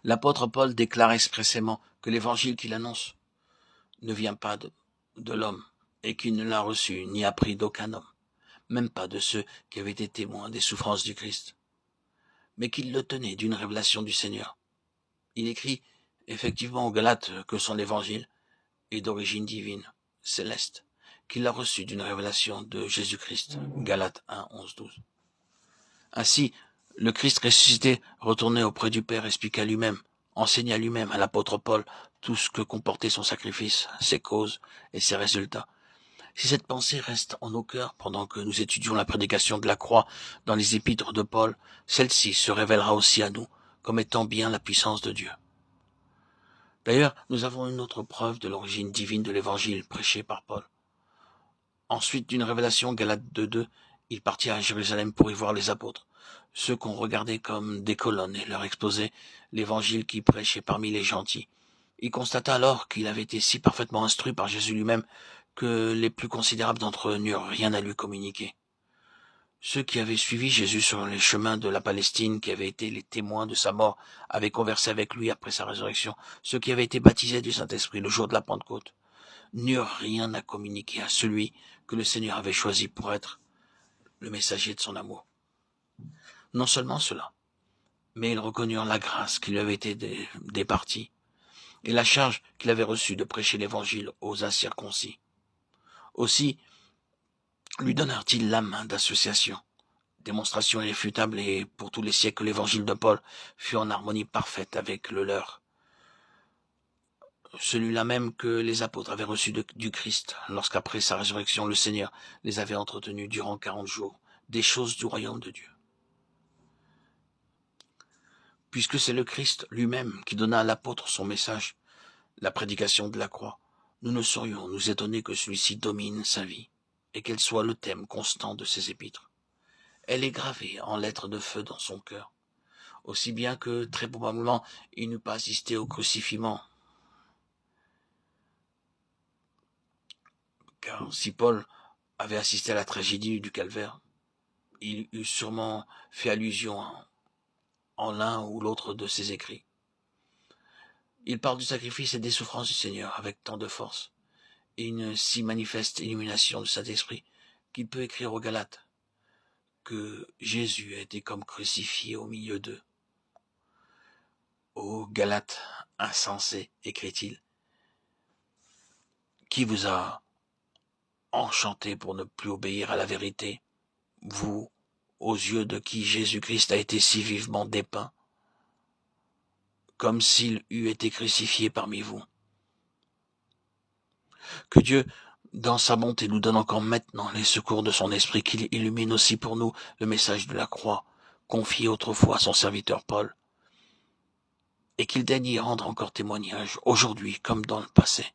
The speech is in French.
L'apôtre Paul déclare expressément que l'évangile qu'il annonce ne vient pas de l'homme et qu'il ne l'a reçu ni appris d'aucun homme, même pas de ceux qui avaient été témoins des souffrances du Christ, mais qu'il le tenait d'une révélation du Seigneur. Il écrit effectivement aux Galates que son évangile est d'origine divine, céleste, qu'il a reçu d'une révélation de Jésus-Christ. Galates 1, 11, 12. Ainsi, le Christ ressuscité, retourné auprès du Père, expliqua lui-même, enseigna lui-même à l'apôtre Paul tout ce que comportait son sacrifice, ses causes et ses résultats. Si cette pensée reste en nos cœurs pendant que nous étudions la prédication de la croix dans les épîtres de Paul, celle-ci se révélera aussi à nous comme étant bien la puissance de Dieu. D'ailleurs, nous avons une autre preuve de l'origine divine de l'évangile prêché par Paul. Ensuite d'une révélation, Galates 2.2, il partit à Jérusalem pour y voir les apôtres, ceux qu'on regardait comme des colonnes, et leur exposer l'évangile qu'il prêchait parmi les gentils. Il constata alors qu'il avait été si parfaitement instruit par Jésus lui-même que les plus considérables d'entre eux n'eurent rien à lui communiquer. Ceux qui avaient suivi Jésus sur les chemins de la Palestine, qui avaient été les témoins de sa mort, avaient conversé avec lui après sa résurrection, ceux qui avaient été baptisés du Saint-Esprit le jour de la Pentecôte, n'eurent rien à communiquer à celui que le Seigneur avait choisi pour être le messager de son amour. Non seulement cela, mais ils reconnurent la grâce qui lui avait été départie et la charge qu'il avait reçue de prêcher l'évangile aux incirconcis. Aussi lui donnèrent-ils la main d'association, démonstration irréfutable, et pour tous les siècles l'évangile de Paul fut en harmonie parfaite avec le leur. Celui-là même que les apôtres avaient reçu du Christ, lorsqu'après sa résurrection, le Seigneur les avait entretenus durant 40 jours, des choses du royaume de Dieu. Puisque c'est le Christ lui-même qui donna à l'apôtre son message, la prédication de la croix, nous ne saurions nous étonner que celui-ci domine sa vie, et qu'elle soit le thème constant de ses épîtres. Elle est gravée en lettres de feu dans son cœur, aussi bien que, très probablement, il n'eût pas assisté au crucifixion. Car si Paul avait assisté à la tragédie du calvaire, il eût sûrement fait allusion en l'un ou l'autre de ses écrits. Il parle du sacrifice et des souffrances du Seigneur avec tant de force, et une si manifeste illumination du Saint-Esprit qu'il peut écrire aux Galates que Jésus a été comme crucifié au milieu d'eux. Ô Galates insensés, écrit-il, qui vous a enchanté pour ne plus obéir à la vérité, vous, aux yeux de qui Jésus-Christ a été si vivement dépeint, comme s'il eût été crucifié parmi vous. Que Dieu, dans sa bonté, nous donne encore maintenant les secours de son esprit, qu'il illumine aussi pour nous le message de la croix, confié autrefois à son serviteur Paul, et qu'il daigne y rendre encore témoignage, aujourd'hui comme dans le passé.